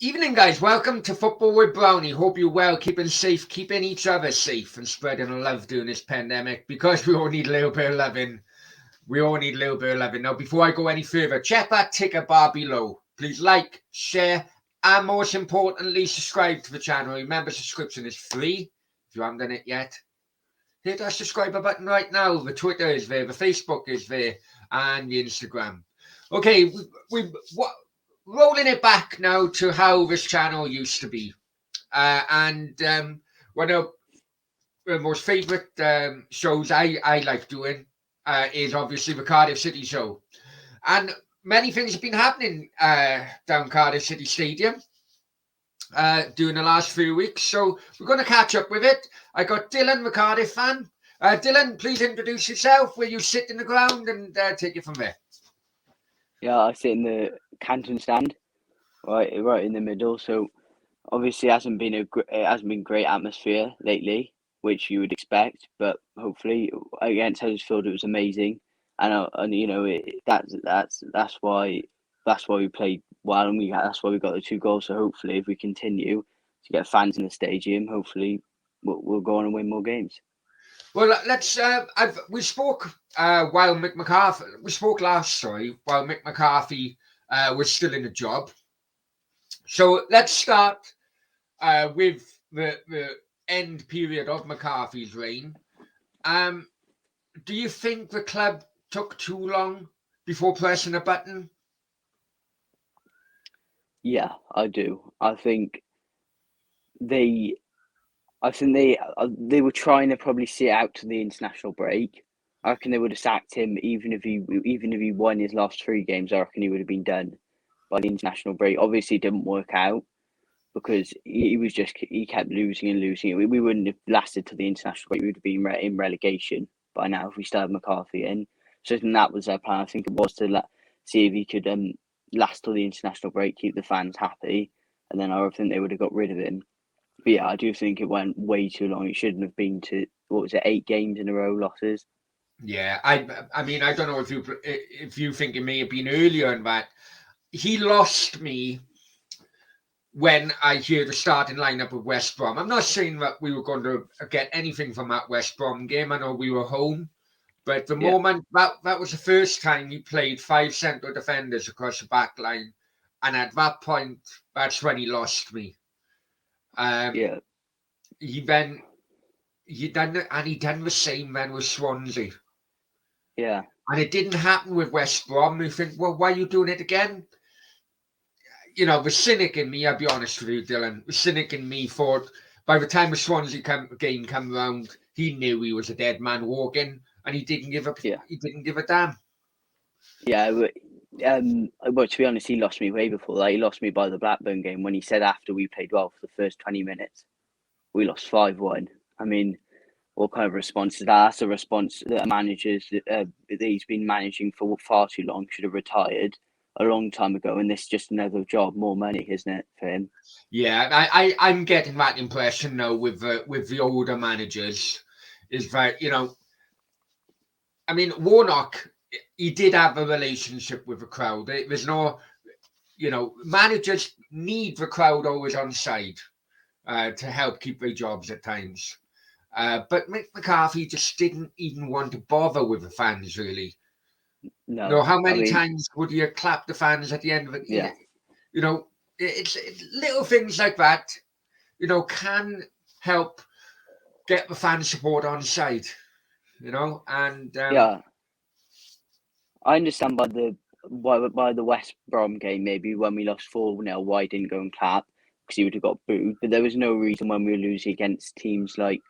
Evening, guys. Welcome to Football with Brownie. Hope you're well, keeping safe, keeping each other safe, and spreading love during this pandemic because we all need a little bit of loving. We all need a little bit of loving. Now, before I go any further, check that ticker bar below. Please like, share, and most importantly, subscribe to the channel. Remember, subscription is free if you haven't done it yet. Hit that subscriber button right now. The Twitter is there, the Facebook is there, and the Instagram. Okay, what rolling it back now to how this channel used to be. And one of the most favourite shows I like doing is obviously the Cardiff City show. And many things have been happening down Cardiff City Stadium during the last few weeks. So we're going to catch up with it. I got Dylan, the Cardiff fan. Dylan, please introduce yourself, where you sit in the ground, and take it from there. Yeah, I sit in the Canton stand, right in the middle. So obviously, it hasn't been great atmosphere lately, which you would expect. But hopefully, against Huddersfield, it was amazing, and you know that's why we played well, and that's why we got the 2 goals. So hopefully, if we continue to get fans in the stadium, hopefully we'll go on and win more games. Well, let's. We spoke while Mick McCarthy. We spoke last, sorry, while Mick McCarthy was still in the job. So let's start with the end period of McCarthy's reign. Do you think the club took too long before pressing a button? Yeah, I do. They I think they were trying to probably see it out to the international break. I reckon they would have sacked him even if he won his last 3 games. I reckon he would have been done by the international break. Obviously, it didn't work out because he kept losing and losing. We wouldn't have lasted to the international break. We would have been in relegation by now if we still had McCarthy in. So I think that was their plan. I think it was to see if he could last till the international break, keep the fans happy, and then I think they would have got rid of him. But yeah, I do think it went way too long. It shouldn't have been to, what was it, 8 games in a row losses. Yeah, I mean, I don't know if you think it may have been earlier in that. He lost me when I hear the starting lineup of West Brom. I'm not saying that we were going to get anything from that West Brom game. I know we were home, but the Yeah, moment that was the first time he played 5 central defenders across the back line, and at that point, that's when he lost me. Um, yeah, he then he done the same then with Swansea, yeah, and it didn't happen with West Brom. You think, well, why are you doing it again? You know, the cynic in me, I'll be honest with you, Dylan, the cynic in me thought by the time the Swansea game came around, he knew he was a dead man walking, and yeah, he didn't give a damn. yeah. Well, to be honest, he lost me way before that. He lost me by the Blackburn game when he said after we played well for the first 20 minutes, we lost 5-1. I mean, what kind of response is that? That's a response that managers that he's been managing for far too long should have retired a long time ago. And this is just another job, more money, isn't it, for him? Yeah, I'm getting that impression now with the older managers, is that I mean, Warnock, he did have a relationship with the crowd. There's no, managers need the crowd always on side to help keep their jobs at times. But Mick McCarthy just didn't even want to bother with the fans, really. No, How I many mean, times would you clap the fans at the end of it? yeah, You know, it's little things like that, can help get the fan support on side, and yeah. I understand by the West Brom game, maybe when we lost 4-0, why he didn't go and clap because he would have got booed. But there was no reason when we were losing against teams like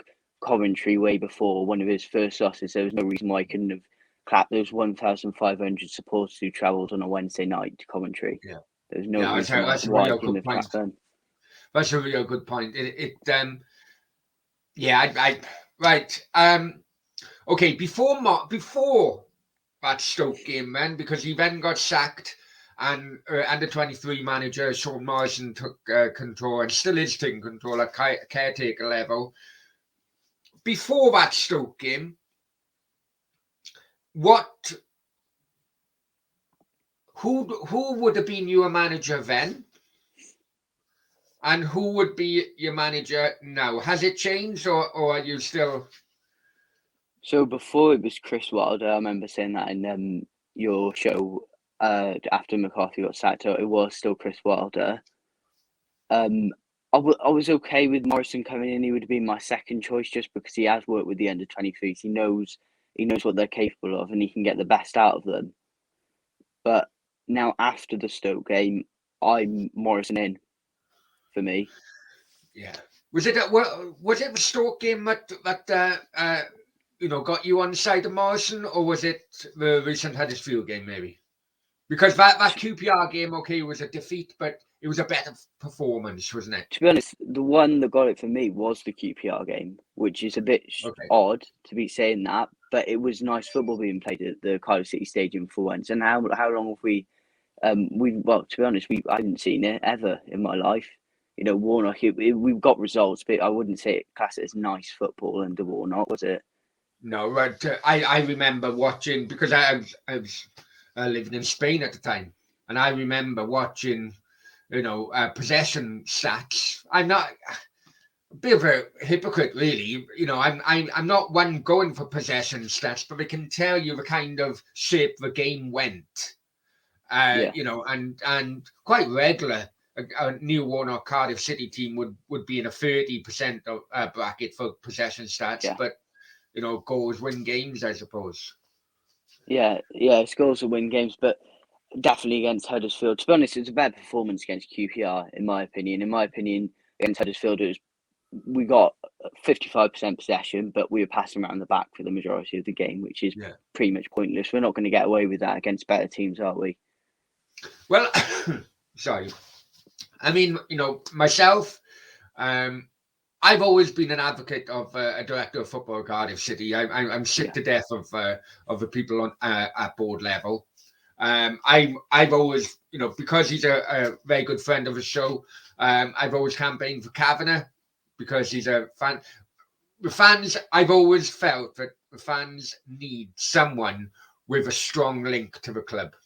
Coventry way before one of his first losses. There was no reason why he couldn't have clapped those 1,500 supporters who travelled on a Wednesday night to Coventry. yeah, There was no yeah, reason that's a why he real couldn't good have point. clapped then. That's a real good point. Yeah, right. Okay, before that Stoke game, then, because he then got sacked, and under 23 manager Sean Morrison took control and still is taking control at caretaker level. Before that Stoke game, what who would have been your manager then? And who would be your manager now? Has it changed, or are you still? So before it was Chris Wilder, I remember saying that in your show after McCarthy got sacked. It was still Chris Wilder. I was okay with Morrison coming in. He would have been my second choice just because he has worked with the under-23s. He knows what they're capable of and he can get the best out of them. But now after the Stoke game, I'm Morrison in for me. Yeah. Was it the Stoke game that got you on the side of Morrison, or was it the recent Huddersfield game maybe? Because that QPR game, okay, was a defeat, but it was a better performance, wasn't it? To be honest, the one that got it for me was the QPR game, which is a bit Okay. odd to be saying that, but it was nice football being played at the Cardiff City Stadium for once. And how long have we well, to be honest, I haven't seen it ever in my life. You know, Warnock, we've got results, but I wouldn't say it class it as nice football under Warnock, was it? No, but I remember watching because I was living in Spain at the time, and I remember watching, possession stats. I'm not a bit of a hypocrite, really. I'm not one going for possession stats, but I can tell you the kind of shape the game went. Yeah, And quite regular. A Neil Warnock Cardiff City team would be in a 30% bracket for possession stats, yeah, but goals win games, I suppose. yeah. Scores will win games, but definitely against Huddersfield. To be honest, it's a bad performance against QPR, in my opinion. In my opinion, against Huddersfield, we got 55% possession, but we were passing around the back for the majority of the game, which is Yeah. pretty much pointless. We're not going to get away with that against better teams, are we? Well, sorry. I mean, myself, um, I've always been an advocate of a director of football at Cardiff City. I'm sick Yeah, to death of the people on at board level. I've always, because he's a very good friend of the show. I've always campaigned for Kavanagh because he's a fan. The fans, I've always felt that the fans need someone with a strong link to the club.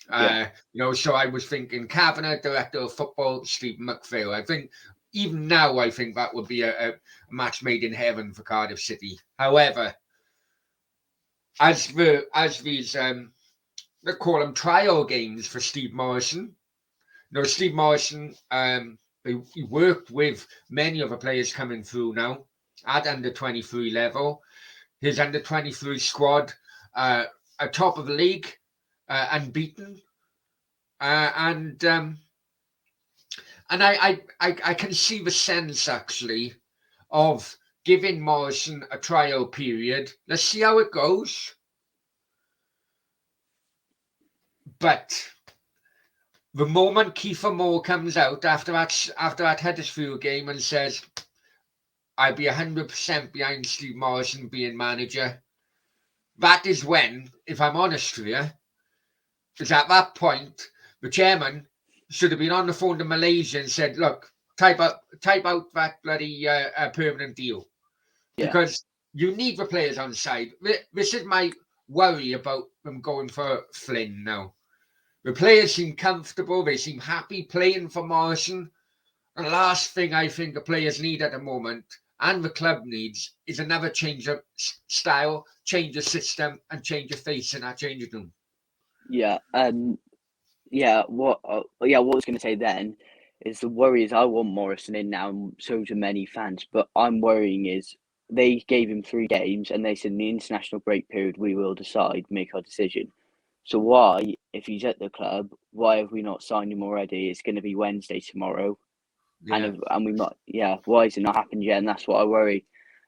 yeah, So I was thinking Kavanagh, director of football, Stephen McPhail. I think even now, I think that would be a match made in heaven for Cardiff City. However, as these they call them trial games for Steve Morrison. Steve Morrison, he worked with many of the players coming through now at under 23 level. His under 23 squad, are top of the league, unbeaten, and I can see the sense actually of giving Morrison a trial period. Let's see how it goes. But the moment Kiefer Moore comes out after that Huddersfield game and says, "I'll be 100% behind Steve Morrison being manager," that is when, if I'm honest with you, is at that point the chairman should have been on the phone to Malaysia and said, "Look, type out that bloody permanent deal." yeah, Because you need the players on side. This is my worry about them going for Flynn now. The players seem comfortable, they seem happy playing for Morrison. And the last thing I think the players need at the moment, and the club needs, is another change of style, change of system, and change of face in that changing room. yeah. What I was going to say then is the worry is I want Morrison in now, and so do many fans. But I'm worrying is they gave him 3 games, and they said in the international break period we will decide, make our decision. So why, if he's at the club, why have we not signed him already? It's going to be Wednesday tomorrow, Yeah, and we might, yeah. Why has it not happened yet? And that's what I worry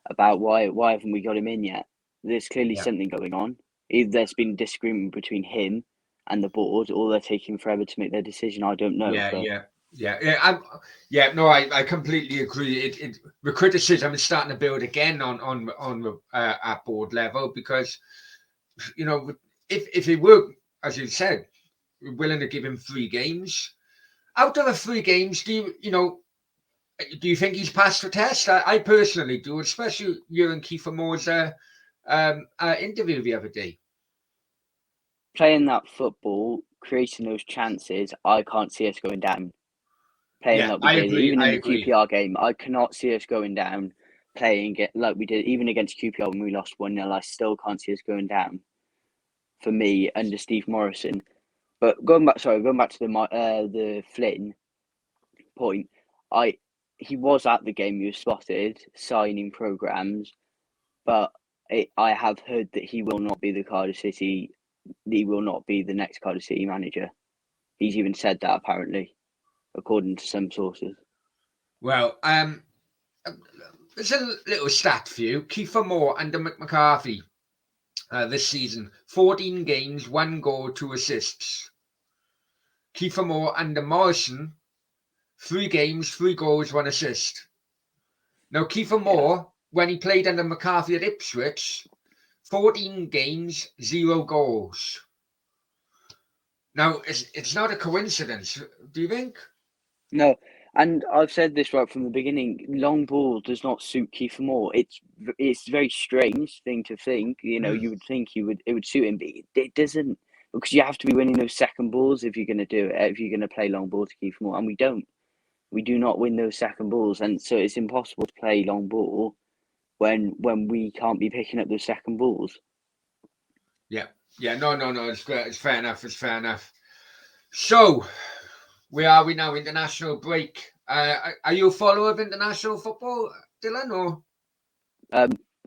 about. Why haven't we got him in yet? There's clearly yeah, something going on. Either there's been disagreement between him and the board, or they're taking forever to make their decision. I don't know, yeah, but yeah. Yeah. No, I completely agree. The criticism is starting to build again on the at board level because you know if they were, as you said, willing to give him 3 games, out of the 3 games, do you think he's passed the test? I personally do, especially you and Kiefer Moore's interview the other day. playing that football, creating those chances, I can't see us going down. playing Yeah, like we I did, agree. even I in the agree. QPR game. I cannot see us going down playing it like we did, even against QPR when we lost 1-0. I still can't see us going down for me under Steve Morrison. But going back to the Flynn point, he was at the game. He was spotted signing programs, but I have heard that he will not be the Cardiff City. He will not be the next Cardiff City manager. He's even said that apparently, according to some sources. Well, there's a little stat for you. Kiefer Moore under McCarthy this season: 14 games, 1 goal, 2 assists. Kiefer Moore under Morrison: 3 games, 3 goals, 1 assist. Now, Kiefer Moore, when he played under McCarthy at Ipswich, 14 games, 0 goals. Now, it's not a coincidence, do you think? No, and I've said this right from the beginning. Long ball does not suit Kiefer Moore. It's a very strange thing to think. You know, you would think it would suit him, but it doesn't, because you have to be winning those second balls if you're going to do it. If you're going to play long ball to Kiefer Moore, and we don't. We do not win those second balls, and so it's impossible to play long ball when we can't be picking up those second balls. Yeah, no. It's fair enough. It's fair enough. So, where are we now? International break. Are you a follower of international football, Dylan? Or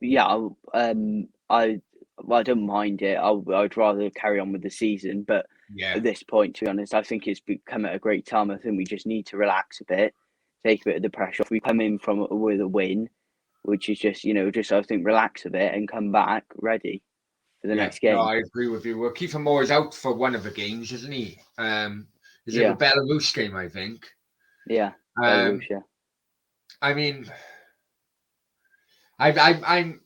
Yeah, I don't mind it. I'd rather carry on with the season, but yeah, at this point, to be honest, I think it's become at a great time. I think we just need to relax a bit, take a bit of the pressure off. We come in with a win, which is just I think relax a bit and come back ready for the yeah. next No, game. I agree with you. Well, Kiefer Moore is out for one of the games, isn't he? Is it the Yeah, Belarus game? I think. yeah, Belarus, Um, yeah. I mean, I'm.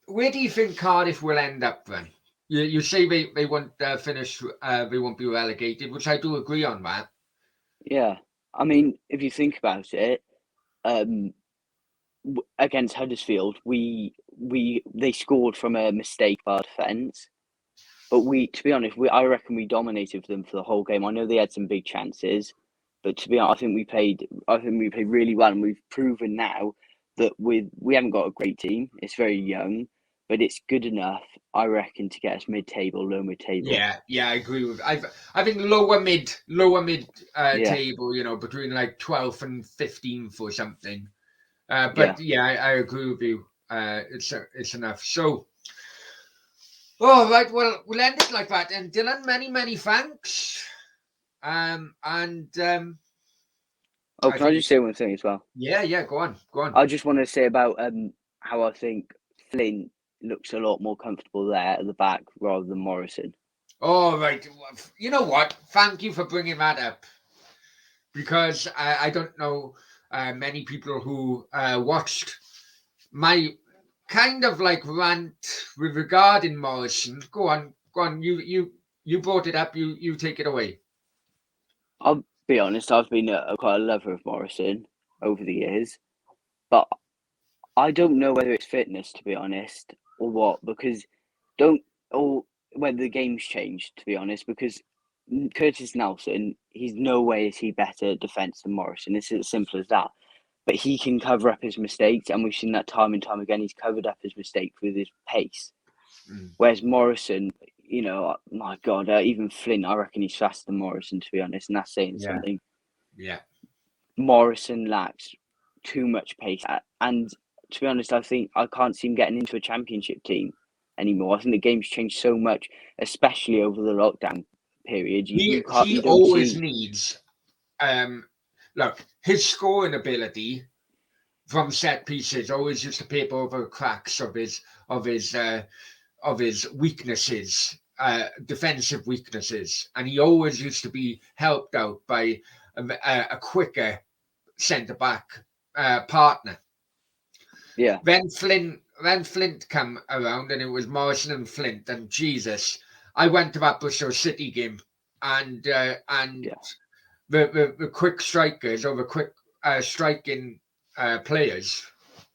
Where do you think Cardiff will end up then? You say they won't finish. They won't be relegated, which I do agree on that. Yeah. I mean, if you think about it, um, against Huddersfield, they scored from a mistake by our defence. But to be honest, I reckon we dominated them for the whole game. I know they had some big chances, but to be honest, I think we played really well, and we've proven now that we haven't got a great team. It's very young, but it's good enough, I reckon, to get us low mid table. Yeah, I agree with. I think lower mid Yeah, table. Between like 12th and 15th or something. yeah. But yeah, I agree with you. It's enough. So, all right. Well, we'll end it like that. And Dylan, many thanks. And Oh, I can I think just say one thing as well? yeah. Go on. I just want to say about how I think Flynn looks a lot more comfortable there at the back rather than Morrison. All right. You know what? Thank you for bringing that up because I don't know many people who watched my kind of like rant with regarding Morrison. Go on. You brought it up. You take it away. I'll be honest, I've been quite a lover of Morrison over the years, but I don't know whether it's fitness, to be honest, or what, because don't or whether the game's changed, to be honest, because Curtis Nelson, he's no way is he better at defence than Morrison. It's as simple as that. But he can cover up his mistakes, and we've seen that time and time again. He's covered up his mistakes with his pace. Mm, Whereas Morrison, my God, even Flynn, I reckon he's faster than Morrison, to be honest, and that's saying yeah. something. Yeah. Morrison lacks too much pace, and to be honest, I think I can't see him getting into a championship team anymore. I think the game's changed so much, especially over the lockdown period. He You don't always see. needs look, his scoring ability from set pieces always used to paper over cracks of his weaknesses, defensive weaknesses, and he always used to be helped out by a quicker centre back partner. Yeah, Then Flint come around, and it was Morrison and Flint, and Jesus, I went to that Bristol City game, and yeah, the quick strikers or the quick striking players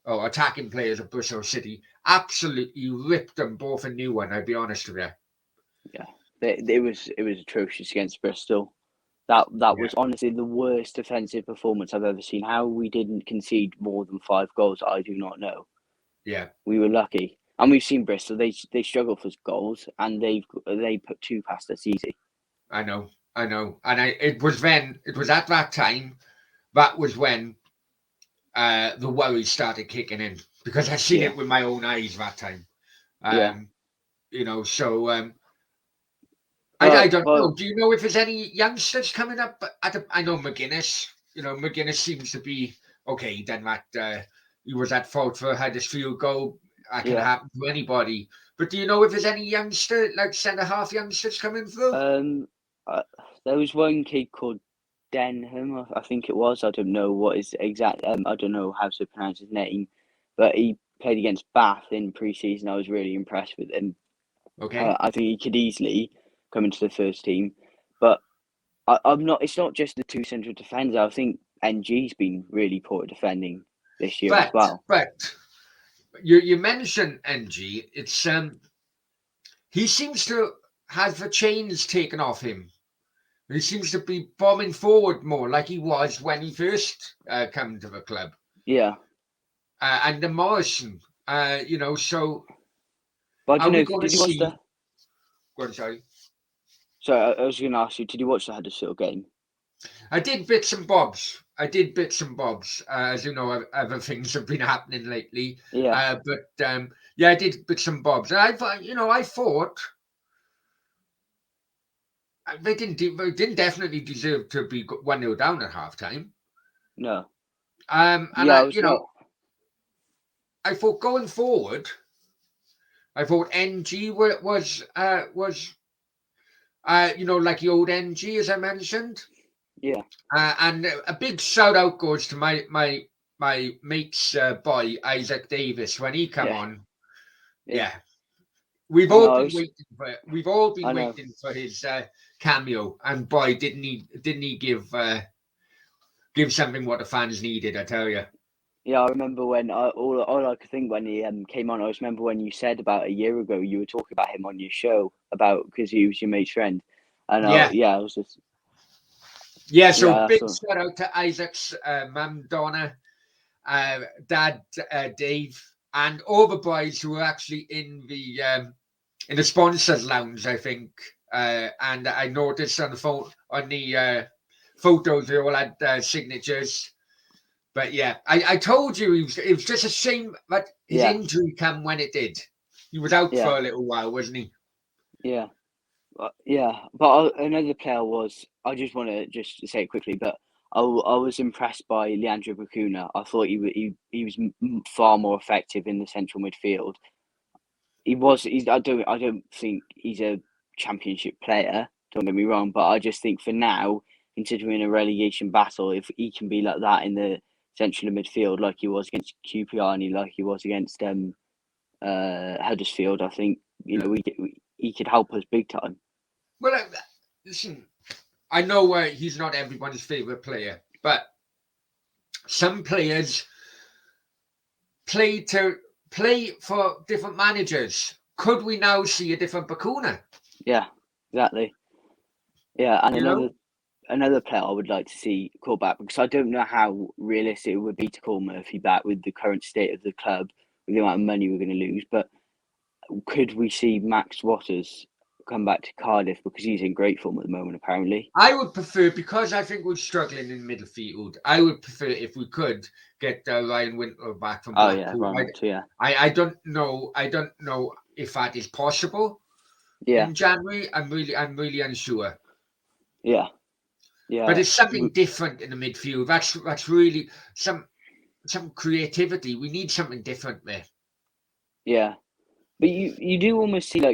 or attacking players of Bristol City absolutely ripped them both a new one. I'd be honest with you. yeah. It was atrocious against Bristol. That was honestly the worst defensive performance I've ever seen. How we didn't concede more than 5 goals, I do not know. Yeah, We were lucky, and we've seen Bristol. They struggle for goals, and they put 2 past us easy. I know, and it was at that time. That was when the worries started kicking in, because I seen it with my own eyes that time. So I don't know. Do you know if there's any youngsters coming up? I know McGuinness. McGuinness seems to be okay. Then that he was at fault for Huddersfield goal. That can happen to anybody. But do you know if there's any youngster, like centre half youngsters coming through? There was one kid called Denham, I think it was. I don't know what his exact. I don't know how to pronounce his name, but he played against Bath in pre-season. I was really impressed with him. Okay. I think he could easily come into the first team, but I'm not. It's not just the 2 central defenders. I think NG's been really poor at defending this year as well. But you mentioned NG. It's he seems to have the chains taken off him. He seems to be bombing forward more, like he was when he first came to the club. Yeah. And the Morrison, so. But I don't know. Did you watch the? Go on, sorry. Sorry, I was going to ask you. Did you watch the Huddersfield game? I did bits and bobs. As you know, other things have been happening lately. Yeah. I did bits and bobs. And I thought they didn't definitely deserve to be 1-0 down at halftime. No. I thought going forward, I thought NG was like the old NG, as I mentioned. Yeah. And a big shout out goes to my mate's boy, Isaac Davis, when he come on. Yeah. We've all been waiting for his cameo, and boy, didn't he give something what the fans needed, I tell you. Yeah, I remember when all I could think when he came on. I remember when you said about a year ago you were talking about him on your show because he was your mate's friend, and I was just big shout out to Isaac's mum Donna, dad Dave, and all the boys who were actually in the sponsors lounge, I think, and I noticed on the photos they all had signatures. But yeah, I told you it was just a shame that his injury came when it did. He was out for a little while, wasn't he? Yeah. But another player was. I just want to just say it quickly, but I was impressed by Leandro Bacuna. I thought he was far more effective in the central midfield. I don't think he's a championship player. Don't get me wrong, but I just think for now, considering a relegation battle, if he can be like that in the central midfield, like he was against QPR and like he was against Huddersfield, I think he could help us big time. Well, listen, I know he's not everyone's favourite player, but some players play for different managers. Could we now see a different Bacuna? Yeah, exactly. Yeah, and another player I would like to see call back, because I don't know how realistic it would be to call Murphy back with the current state of the club, with the amount of money we're going to lose. But could we see Max Waters come back to Cardiff, because he's in great form at the moment, apparently? I would prefer, because I think we're struggling in midfield, I would prefer if we could get Ryan Winter back from Blackpool. I don't know if that is possible in January. I'm really unsure. Yeah. But it's something different in the midfield. That's really some creativity. We need something different there. Yeah, but you do almost see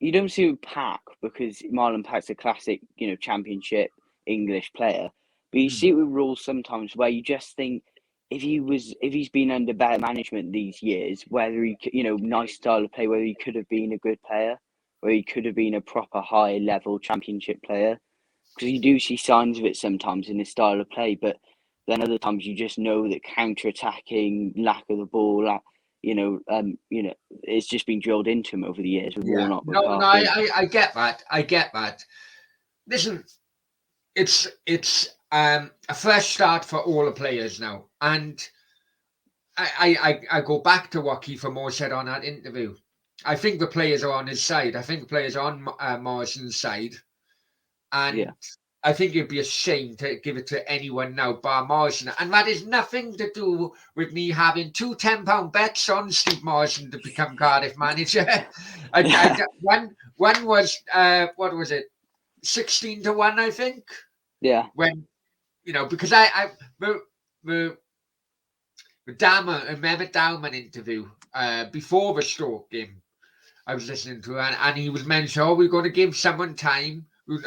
you don't see Pack, because Marlon Pack's a classic, championship English player. But you see it with Rules sometimes, where you just think if he's been under better management these years, whether he, nice style of play, whether he could have been a good player, whether he could have been a proper high level championship player, because you do see signs of it sometimes in his style of play. But then other times you just know that counter attacking, lack of the ball, it's just been drilled into him over the years with Warnock. No, I get that. listen, it's a fresh start for all the players now, and I go back to what Kiefer Moore said on that interview. I think the players are on his side. I think the players are on Morrison's side, and I think it'd be a shame to give it to anyone now bar Morrison. And that is nothing to do with me having two £10 bets on Steve Morrison to become Cardiff manager. One was what was it, 16-1, I think. Yeah. When because the Mehmet Dalman interview before the Stoke game, I was listening to, and he was mentioning, we're going to give someone time. We're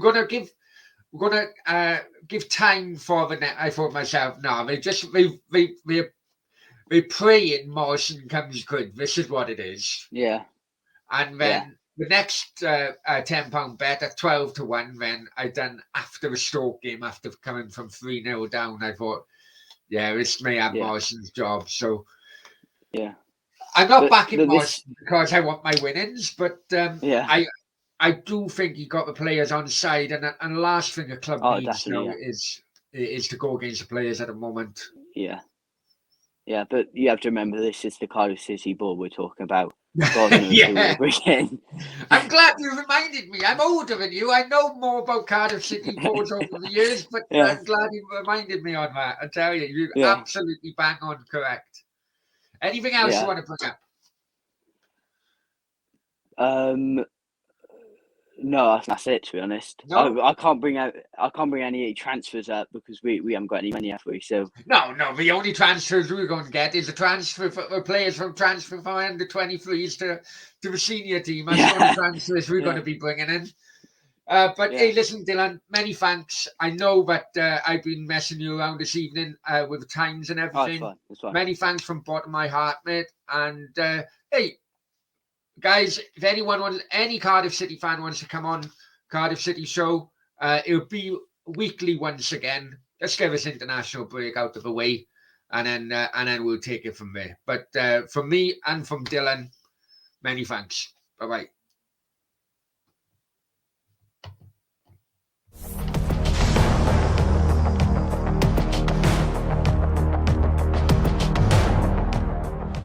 going to give time for the net. I thought myself, no, they praying Morrison comes good. This is what it is. Yeah. And then the next £10 bet at 12-1, then I done after the Stoke game, after coming from 3-0 down. I thought, this may have Morrison's job. So I'm not backing Morrison because I want my winnings, but I do think he got the players on side, and the last thing a club needs now is to go against the players at the moment. Yeah, but you have to remember this is the Cardiff City ball we're talking about. God knows who we're bringing. I'm glad you reminded me. I'm older than you. I know more about Cardiff City balls over the years, but I'm glad you reminded me on that. I tell you, you're absolutely bang on correct. Anything else you want to bring up? No, that's it. To be honest, I can't bring any transfers up because we haven't got any money, have we? So no. The only transfers we're going to get is a transfer for players from under 23s to the senior team. That's the only transfers we're going to be bringing in. But hey, listen, Dylan, many thanks. I know that I've been messing you around this evening with the times and everything. It's fine. Many thanks from bottom of my heart, mate. And hey, guys, if any Cardiff City fan wants to come on Cardiff City show, it'll be weekly once again. Let's get this international break out of the way, and then we'll take it from there. But from me and from Dylan, many thanks. Bye-bye.